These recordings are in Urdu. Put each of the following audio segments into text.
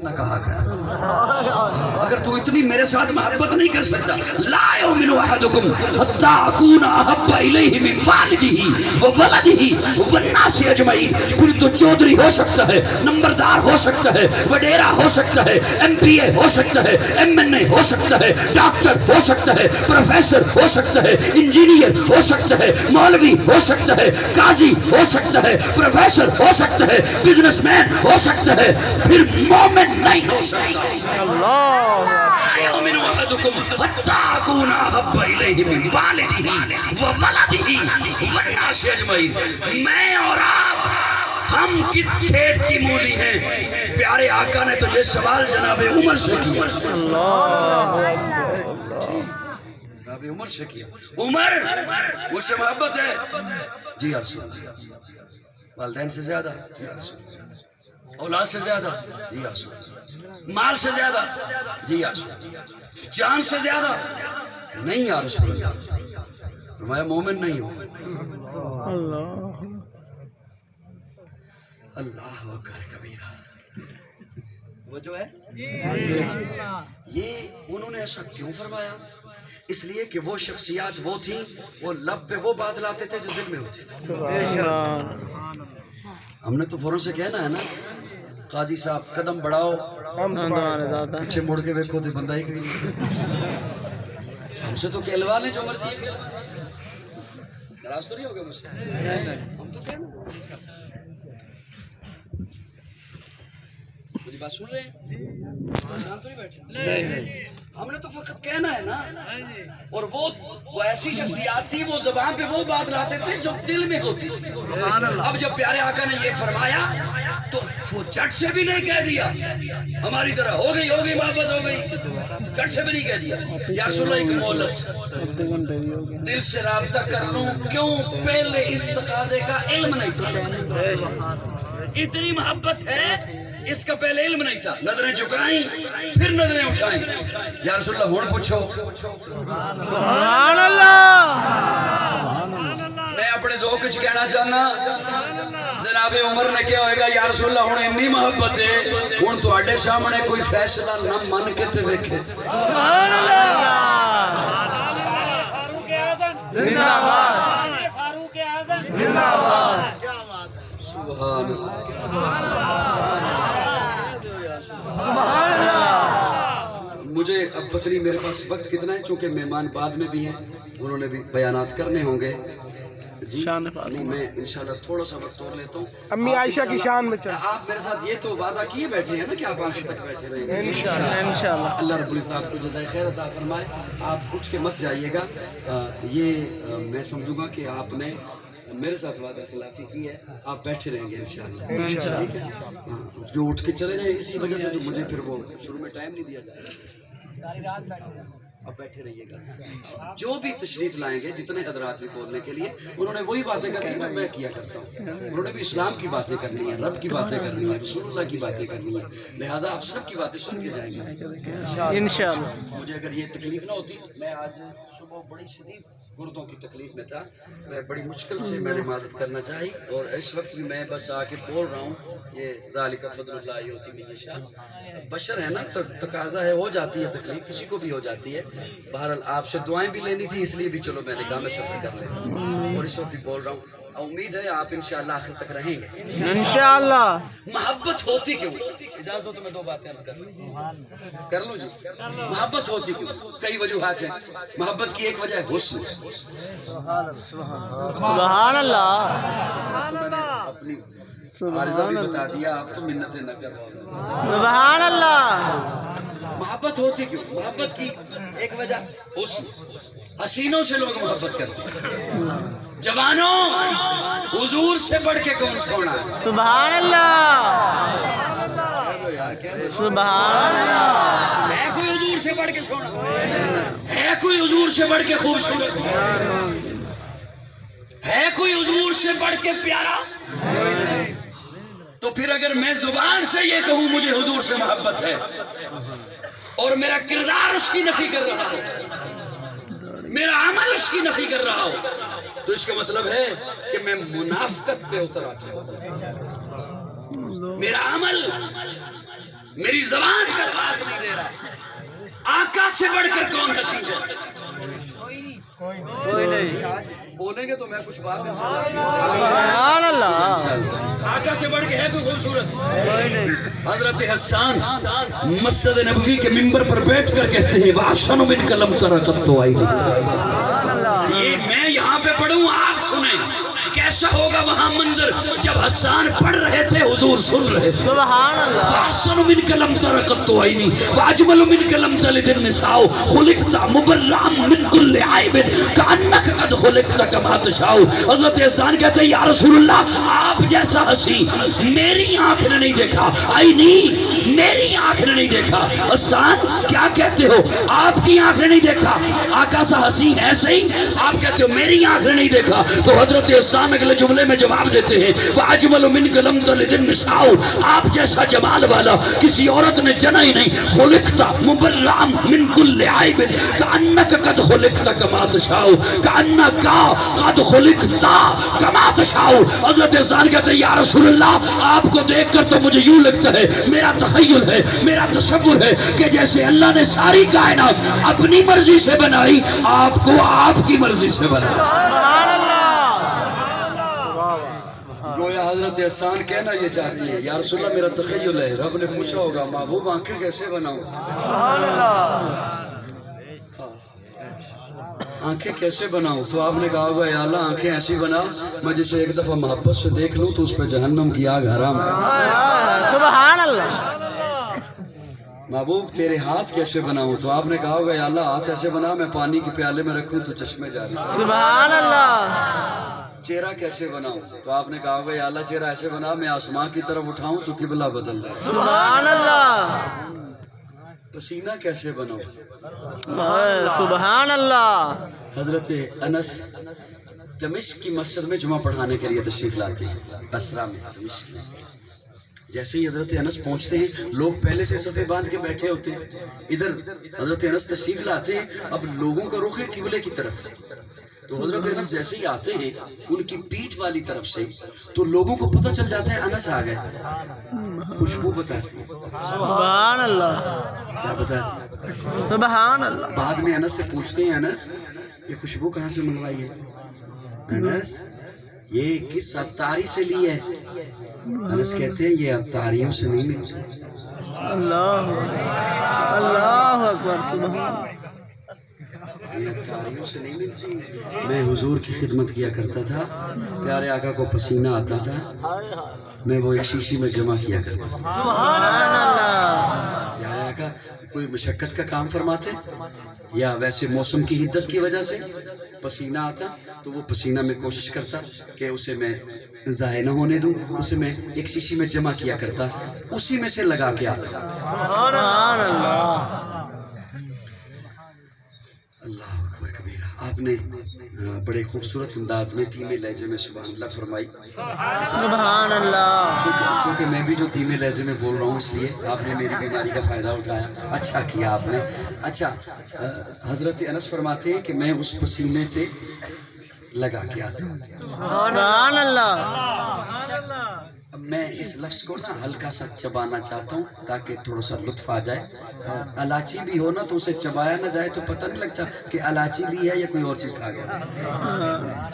نہ کہا کر اگر تو اتنی میرے ساتھ محبت نہیں کر سکتا لا یؤمن احدکم حتی اکون احب الیہ من والدہ وولدہ والناس اجمعین. پھر تو چودھری ہو سکتا ہے, نمبردار ہو سکتا ہے, وڈیرا ہو سکتا ہے, ایم پی اے ہو سکتا ہے, ایم این اے ہو سکتا ہے, ڈاکٹر ہو سکتا ہے, پروفیسر ہو سکتا ہے, انجینئر ہو سکتا ہے, مولوی ہو سکتا ہے, قاضی ہو سکتا ہے, پروفیسر ہو سکتا ہے, بزنس مین ہو سکتا ہے, پھر مومن نہیں ہو سکتا. یؤمن احدکم حتی اکون احب الیہ من والدہ وولدہ والناس اجمعین. میں اور آپ ہم کس کھیت کی مولی ہیں؟ پیارے آقا نے تو یہ سوال جناب عمر سے کیا. جناب عمر سے کیا. عمر مجھ سے محبت ہے؟ جی یا رسول اللہ. والدین سے زیادہ؟ جی یا رسول اللہ. اولاد سے زیادہ؟ جی یا رسول اللہ. مال سے زیادہ؟ جی یا رسول اللہ. جان سے زیادہ؟ نہیں یا رسول اللہ. میں مومن نہیں ہوں. اللہ اکبر کبیرہ. وہ جو ہے یہ انہوں نے ایسا کیوں فرمایا؟ اس لیے کہ وہ شخصیات وہ تھیں, وہ لب پہ وہ بات لاتے تھے جو دل میں ہوتی تھی. ہم نے تو فوراں سے کہنا ہے نا قاضی صاحب قدم بڑھاؤ پیچھے مڑ کے دیکھو تو بندہ ہی کوئی نہیں. ہم سے تو کہلوا لیں جو مرضی ہے. ناراض تو نہیں ہوگا مجھ سے؟ ہم تو کہنا میری بات سن رہے ہیں؟ تو نہیں بیٹھے. ہم نے تو فقط کہنا ہے نا. اور وہ ایسی شخصیات تھی, وہ زبان پہ وہ بات لاتے تھے جو دل میں ہوتی تھی. اب جب پیارے آقا نے یہ فرمایا تو وہ چٹ سے بھی نہیں کہہ دیا ہماری طرح ہو گئی محبت ہو گئی, چٹ سے بھی نہیں کہہ دیا. یا رسول اللہ ایک مہلت, دل سے رابطہ کر لوں. کیوں؟ پہلے اس تقاضے کا علم نہیں تھا. اتنی محبت ہے اس کا پہلے علم نہیں تھا. نظریں جھکائیں پھر نظریں اٹھائیں. یا رسول اللہ ہون پوچھو. سبحان اللہ. میں اپنے ذوق وچ کہنا چاہنا جناب عمر نے کیا ہوئے گا یا رسول اللہ ہن اتنی محبت ہے ہن تواڈے سامنے کوئی فیصلہ نہ من کے تے ویکھے. سبحان اللہ. زندہ باد. فاروق اعظم زندہ باد. سبحان اللہ. سبحان اللہ. مجھے اب پتہ نہیں میرے پاس وقت کتنا ہے چونکہ مہمان بعد میں بھی ہیں, انہوں نے بھی بیانات کرنے ہوں گے. جی نہیں میں انشاءاللہ تھوڑا سا وقت اور لیتا ہوں. امی عائشہ کی شان میں چل. آپ میرے ساتھ یہ تو وعدہ کیے بیٹھے ہیں نا کہ آپ آخر تک بیٹھے رہیں گے انشاءاللہ. اللہ رب العزت آپ کو جزائے خیر عطا فرمائے. آپ اٹھ کے مت جائیے گا. یہ میں سمجھوں گا کہ آپ نے میرے ساتھ وعدہ خلافی کی ہے. آپ بیٹھے رہیں گے انشاءاللہ. ٹھیک ہے, جو اٹھ کے چلے جائیں اسی وجہ سے جو مجھے پھر وہ شروع میں ٹائم نہیں دیا جائے. اب بیٹھے رہیے گا. جو بھی تشریف لائیں گے جتنے حضرات بھی بولنے کے لیے انہوں نے وہی باتیں کرنی جو میں کیا کرتا ہوں. انہوں نے بھی اسلام کی باتیں کرنی ہے, رب کی باتیں کرنی ہے, رسول اللہ کی باتیں کرنی ہے. لہذا آپ سب کی باتیں سن کے جائیں گے انشاءاللہ. مجھے اگر یہ تکلیف نہ ہوتی, میں آج صبح بڑی شدید گردوں کی تکلیف میں تھا. میں بڑی مشکل سے میں نے مدد کرنا چاہی اور اس وقت بھی میں بس آ کے بول رہا ہوں. یہ ذالک فضل اللہ یؤتی من یشاء. بشر ہے نا, تقاضا ہے, ہو جاتی ہے تکلیف, کسی کو بھی ہو جاتی ہے. بہرحال آپ سے دعائیں بھی لینی تھی اس لیے بھی چلو میں نے کہا میں سفر کر لیتا ہوں اور اس وقت بھی بول رہا ہوں. امید ہے آپ انشاءاللہ آخر تک رہیں گے انشاءاللہ. محبت ہوتی کیوں؟ اجازت ہو تو میں دو باتیں عرض کر لوں. جی محبت ہوتی کیوں؟ کئی وجوہات ہیں. محبت کی ایک وجہ ہے حسن. سبحان اللہ. اپنی عارضہ بھی بتا دیا, آپ تو منتیں نہ کرو. سبحان اللہ. محبت ہوتی کیوں؟ محبت کی ایک وجہ حسن. حسینوں سے لوگ محبت کرتے ہیں. جوانوں حضور سے بڑھ کے کون سونا ہے؟ سبحان اللہ. سبحان اللہ. ہے کوئی حضور سے بڑھ کے سونا؟ ہے کوئی حضور سے بڑھ کے خوبصورت؟ ہے کوئی حضور سے بڑھ کے پیارا؟ تو پھر اگر میں زبان سے یہ کہوں مجھے حضور سے محبت ہے اور میرا کردار اس کی نفی کر رہا ہو, میرا عمل اس کی نفی کر رہا ہو, تو اس کا مطلب ہے کہ میں منافقت پہ اتر آتا ہوں. میرا عمل میری زبان کا ساتھ نہیں دے رہا. آقا سے بڑھ کر کون حسین ہے؟ کوئی نہیں. بولیں گے تو میں کچھ بات سبحان اللہ. آقا سے بڑھ کے ہے کوئی خوبصورت؟ کوئی نہیں. حضرت حسان مسجد نبوی کے ممبر پر بیٹھ کر کہتے ہیں وَأَحْسَنُ مِنْكَ لَمْ تَرَ قَطُّ عَيْنِي. یہ میں یہاں پہ پڑھوں آپ سنیں کیسا ہوگا وہاں منظر جب حسان پڑھ رہے تھے حضور سن رہے تھے. سبحان اللہ. وَأَحْسَنُ مِنْكَ لَمْ تَرَ قَطُّ عَيْنِي وَأَجْمَلُ مِنْكَ لَمْ تَلِدِ النِّسَاءُ خُلِقْتَ مُبَرَّأً مِنْ كُلِّ عَيْبٍ كَأَنَّكَ قَدْ خُلِقْتَ كَمَا تَشَاءُ. حضرت حسان کہتے ہیں یا رسول اللہ آپ جیسا ہنسی میری آنکھ نے نہیں دیکھا. عینی میری آنکھ نے نہیں دیکھا. حسان کیا کہتے ہو آپ کی آنکھ نے نہیں دیکھا آقا سا ہنسی ایسے ہی آپ کہتے ہو میری آنکھ نے نہیں دیکھا. تو حضرت حسان اگلے جملے میں جواب دیتے ہیں وَأَجْمَلُ مِنْكَ لَمْ تَلِدِ النِّسَاءُ آپ جیسا جمال والا کسی عورت نے جنا ہی نہیں. خُلِقْتَ مُبَرَّأً مِنْ كُلِّ عَيْبٍ كَأَنَّكَ قَدْ خُلِقْتَ كَمَا تَشَاءُ كَأَنَّكَ قَدْ خُلِقْتَ كَمَا تَشَاءُ. حضرت حسان کہتے ہیں یا رسول اللہ آپ کو دیکھ کر تو مجھے یوں لگتا ہے میرا تخیل ہے میرا تصور ہے کہ جیسے اللہ نے ساری کائنات اپنی مرضی سے بنائی آپ کو آپ کی مرضی سے بنایا. سبحان اللہ. گویا حضرت حسان کہنا یہ چاہتی ہے یا رسول اللہ میرا تخیل ہے. رب نے پوچھا ہوگا محبوب آنکھیں کیسے بناؤں سبحان اللہ. آنکھیں کیسے بناؤں. تو آپ نے کہا ہوگا یا اللہ آنکھیں ایسی بنا میں جسے ایک دفعہ محبت سے دیکھ لوں تو اس پہ جہنم کی آگ حرام ہے. سبحان اللہ. محبوب تیرے ہاتھ کیسے بناؤں. تو آپ نے کہا ہوگا یا اللہ ہاتھ ایسے بنا میں پانی کے پیالے میں رکھوں تو چشمے جاری. سبحان اللہ. چہرہ کیسے بناؤں. تو آپ نے کہا ہوگا یا اللہ چہرہ ایسے بنا میں آسمان کی طرف اٹھاؤں تو قبلہ بدل جائے. سبحان اللہ. پسینہ کیسے بناؤں. سبحان اللہ. حضرت انس دمشق کی مسجد میں جمعہ پڑھانے کے لیے تشریف لاتے ہیں بصرہ میں دمشق میں. جیسے ہی حضرت انس پہنچتے ہیں لوگ پہلے سے صفے باندھ کے بیٹھے ہوتے ہیں. ادھر حضرت انس تشریف لاتے ہیں اب لوگوں کا رخ ہے قبلے کی طرف. تو حضرت انس جیسے ہی آتے ہیں ان کی پیٹھ والی طرف سے تو لوگوں کو پتہ چل جاتا ہے انس آ گئے. خوشبو بتاتی ہے. سبحان اللہ. کیا بتاتی ہے. سبحان اللہ. بعد میں انس سے پوچھتے ہیں انس یہ خوشبو کہاں سے منگوائی ہے. انس یہ کس عطاری سے لی ہے. انس کہتے ہیں یہ عطاریوں سے نہیں ملتی. اللہ اللہ اکبر. سبحان. یہ عطاریوں سے نہیں ملتی. میں حضور کی خدمت کیا کرتا تھا پیارے آقا کو پسینہ آتا تھا میں وہ ایک شیشی میں جمع کیا کرتا تھا. سبحان اللہ. پیارے آقا کوئی مشقت کا کام فرماتے یا ویسے موسم کی حدت کی وجہ سے پسینہ آتا تو وہ پسینہ میں کوشش کرتا کہ اسے میں ضائع نہ ہونے دوں. اسے میں ایک شیشی میں جمع کیا کرتا اسی میں سے لگا کے آتا. سبحان اللہ. اللہ اکبر کبیرہ. آپ نے بڑے خوبصورت انداز میں دھیمے لہجے میں سبحان اللہ فرمائی. سبحان اللہ. کیونکہ میں بھی جو دھیمے لہجے میں بول رہا ہوں اس لیے آپ نے میری بیماری کا فائدہ اٹھایا. اچھا کیا آپ نے. اچھا حضرت انس فرماتے ہیں کہ میں اس پسینے سے لگا کے آتا ہوں. سبحان اللہ. اب میں اس لفظ کو نا ہلکا سا چبانا چاہتا ہوں تاکہ تھوڑا سا لطف آ جائے. الائچی بھی ہو نا تو اسے چبایا نہ جائے تو پتہ نہیں لگتا کہ الائچی بھی ہے یا کوئی اور چیز کھا گیا.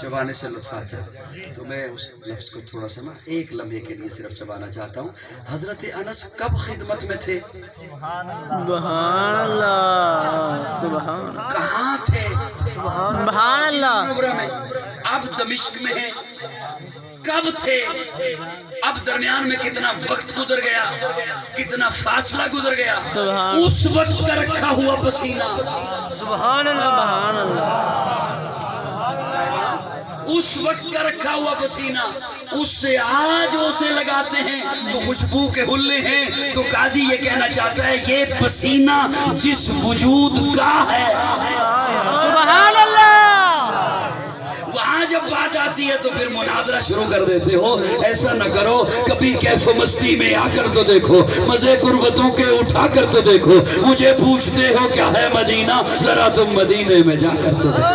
چبانے سے لطف آتا ہے تو میں اس لفظ کو تھوڑا سا نا ایک لمحے کے لیے صرف چبانا چاہتا ہوں. حضرت انس کب خدمت میں تھے. سبحان اللہ. سبحان. کہاں تھے. سبحان اللہ. اب دمشق میں ہیں. کب تھے. اب درمیان میں کتنا وقت گزر گیا کتنا فاصلہ گزر گیا. اس وقت کا رکھا ہوا پسینہ. سبحان اللہ. سبحان اللہ. اس وقت کا رکھا ہوا پسینہ اس سے آج اسے لگاتے ہیں تو خوشبو کے حلے ہیں. تو قاضی یہ کہنا چاہتا ہے یہ پسینہ جس وجود کا ہے. سبحان اللہ. وہاں جب بات آتی ہے تو پھر مناظرہ شروع کر دیتے ہو. ایسا نہ کرو کبھی کیف مستی میں آ کر تو دیکھو مزے قربتوں کے اٹھا کر تو دیکھو. مجھے پوچھتے ہو کیا ہے مدینہ ذرا تم مدینے میں جا کر تو دیکھو.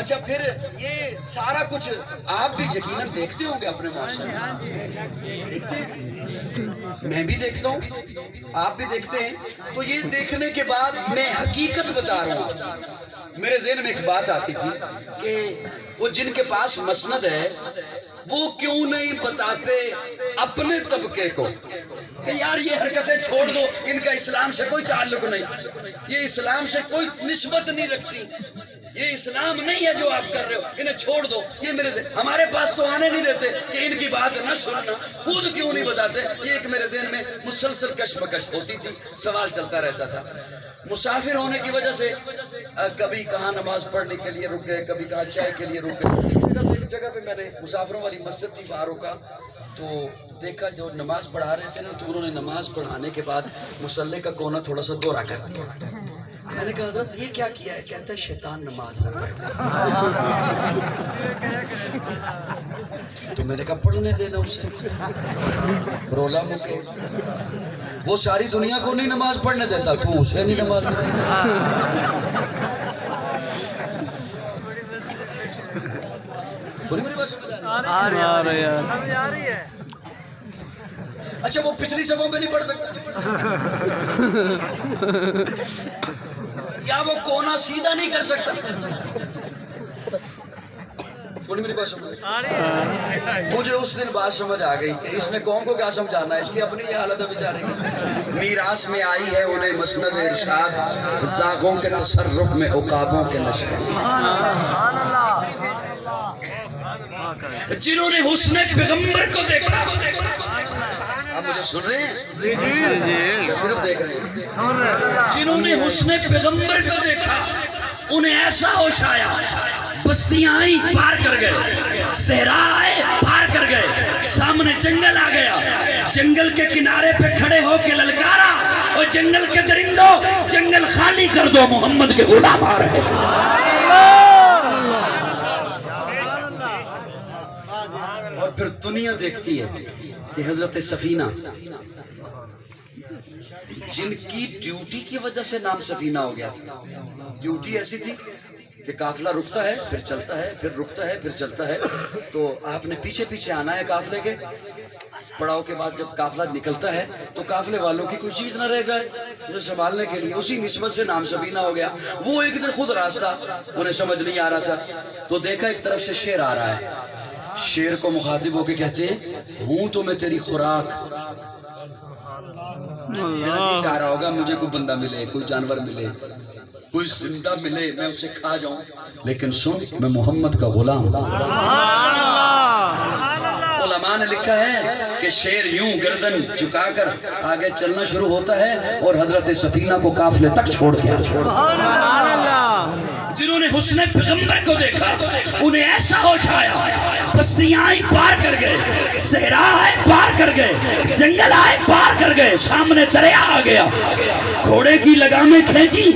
اچھا پھر یہ سارا کچھ آپ بھی یقیناً دیکھتے ہوں گے اپنے معاشرے میں، دیکھتے ہیں، میں بھی دیکھتا ہوں، آپ بھی دیکھتے ہیں. تو یہ دیکھنے کے بعد میں حقیقت بتا رہا ہوں. میرے ذہن میں ایک بات آتی تھی کہ وہ جن کے پاس مسند ہے وہ کیوں نہیں بتاتے اپنے طبقے کو کہ یار یہ حرکتیں چھوڑ دو، ان کا اسلام سے کوئی تعلق نہیں، یہ اسلام سے کوئی نسبت نہیں رکھتی، یہ اسلام نہیں ہے جو آپ کر رہے ہو، انہیں چھوڑ دو. یہ میرے ذہن، ہمارے پاس تو آنے نہیں دیتے کہ ان کی بات نہ سننا، خود کیوں نہیں بتاتے. یہ ایک میرے ذہن میں مسلسل کشمکش ہوتی تھی، سوال چلتا رہتا تھا. مسافر ہونے کی وجہ سے کبھی کہاں نماز پڑھنے کے لیے رک گئے، کبھی کہاں چائے کے لیے رک گئے. ایک جگہ پہ میں نے مسافروں والی مسجد تھی باہروں کا، تو دیکھا جو نماز پڑھا رہے تھے نا، تو انہوں نے نماز پڑھانے کے بعد مصلی کا کونا تھوڑا سا دورہ کر دیا. میں نے کہا حضرت یہ کیا کیا ہے؟ کہتا ہے شیطان نماز نہ پڑھتا. تو میں نے کہا پڑھنے دینا اسے، رولا مکے، وہ ساری دنیا کو نہیں نماز پڑھنے دیتا، تو اسے نہیں نماز آ رہی ہے. اچھا وہ پچھلی صفوں پہ نہیں پڑھ سکتا یا وہ کونا سیدھا نہیں کر سکتا؟ میری بات سمجھ، مجھے اس دن بات سمجھ آ گئی کہ اس نے قوم کو کیا سمجھانا ہے، اس کی اپنی یہ حالت ہے بیچارے کی. میراث میں آئی ہے انہیں مسند ارشاد، زاغوں کے تصرف میں عقابوں کے نشے. جنہوں نے حسن پیغمبر کو دیکھا، آپ مجھے سن رہے ہیں؟ صرف دیکھ رہے ہیں. جنہوں نے حسن پیغمبر کو دیکھا انہیں ایسا ہوش آیا، بستیاں آئی پار کر گئے، صحرا آئے پار کر گئے، سامنے جنگل آ گیا، جنگل کے کنارے پہ کھڑے ہو کے للکارا، اور جنگل کے درندوں جنگل خالی کر دو، محمد کے غلام آ رہے ہیں. اور پھر دنیا دیکھتی ہے کہ حضرت سفینہ، جن کی ڈیوٹی کی وجہ سے نام سفینہ ہو گیا تھا، ڈیوٹی ایسی تھی کہ قافلہ رکتا ہے پھر چلتا ہے، پھر رکتا ہے پھر چلتا ہے، تو آپ نے پیچھے پیچھے آنا ہے قافلے کے. پڑاؤ کے بعد جب قافلہ نکلتا ہے تو قافلے والوں کی کوئی چیز نہ رہ جائے اسے سنبھالنے کے لیے، اسی نسبت سے نام سفینہ ہو گیا. وہ ایک دن خود راستہ انہیں سمجھ نہیں آ رہا تھا، تو دیکھا ایک طرف سے شیر آ رہا ہے. شیر کو مخاطب ہو کے کہتے ہوں تو میں تیری خوراک، میرا جی چاہ رہا ہوگا مجھے کوئی بندہ ملے، کوئی جانور ملے، کوئی زندہ ملے، میں اسے کھا جاؤں، لیکن سن میں محمد کا غلام ہوں. علماء نے لکھا ہے کہ شیر یوں گردن جھکا کر آگے چلنا شروع ہوتا ہے اور حضرت سفینہ کو قافلے تک چھوڑ دیا. جنہوں نے حسن پیغمبر کو دیکھا انہیں ایسا ہوش آیا، بستیاں آئی پار کر گئے، صحرا آئے پار کر گئے، جنگل آئے پار کر گئے، سامنے دریا آ گیا، گھوڑے کی لگامیں کھینچی،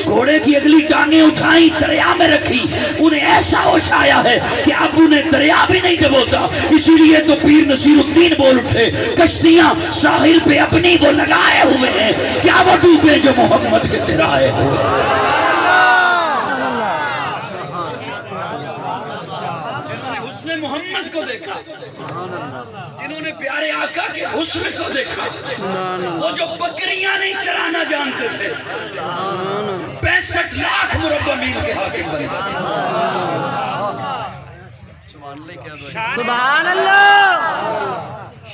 گھوڑے کی اگلی ٹانگیں اٹھائیں، دریا میں رکھی. انہیں ایسا ہوش آیا ہے کہ اب انہیں دریا بھی نہیں ڈبوتا. اسی لیے تو پیر نصیر الدین بول اٹھے، کشتیاں ساحل پہ اپنی وہ لگائے ہوئے ہیں، کیا وہ ڈوبے جو محمد کے ترائے ہوئے. محمد کو دیکھا، جنہوں نے پیارے آقا کے حسن کو دیکھا، وہ جو بکریاں نہیں چرانا جانتے تھے 65 لاکھ مربع میل کے حاکم بن گئے. سبحان اللہ.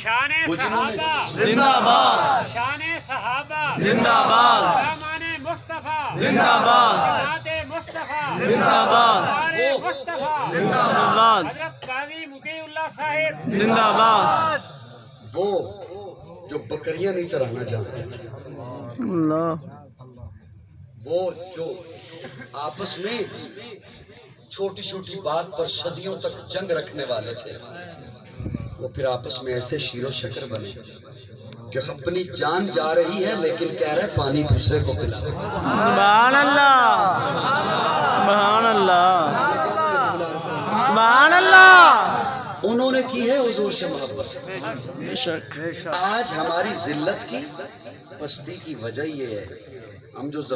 شان صحابہ زندہ باد، شان صحابہ زندہ باد، دامان مصطفیٰ زندہ باد، جماعت مصطفیٰ زندہ باد، سارے مصطفیٰ زندہ باد، حضرت قاضی مطیع اللہ صاحب زندہ باد. وہ جو بکریاں نہیں چرانا جانتے تھے، اللہ. وہ جو آپس میں چھوٹی چھوٹی بات پر صدیوں تک جنگ رکھنے والے تھے، وہ پھر آپس میں ایسے شیر و شکر بنے کہ اپنی جان جا رہی ہے لیکن کہہ رہے پانی دوسرے کو پلا. سبحان اللہ، سبحان اللہ، سبحان اللہ. انہوں نے کی ہے حضور سے محبت. بے شک. آج ہماری ذلت کی پستی کی وجہ یہ ہے، ہم جو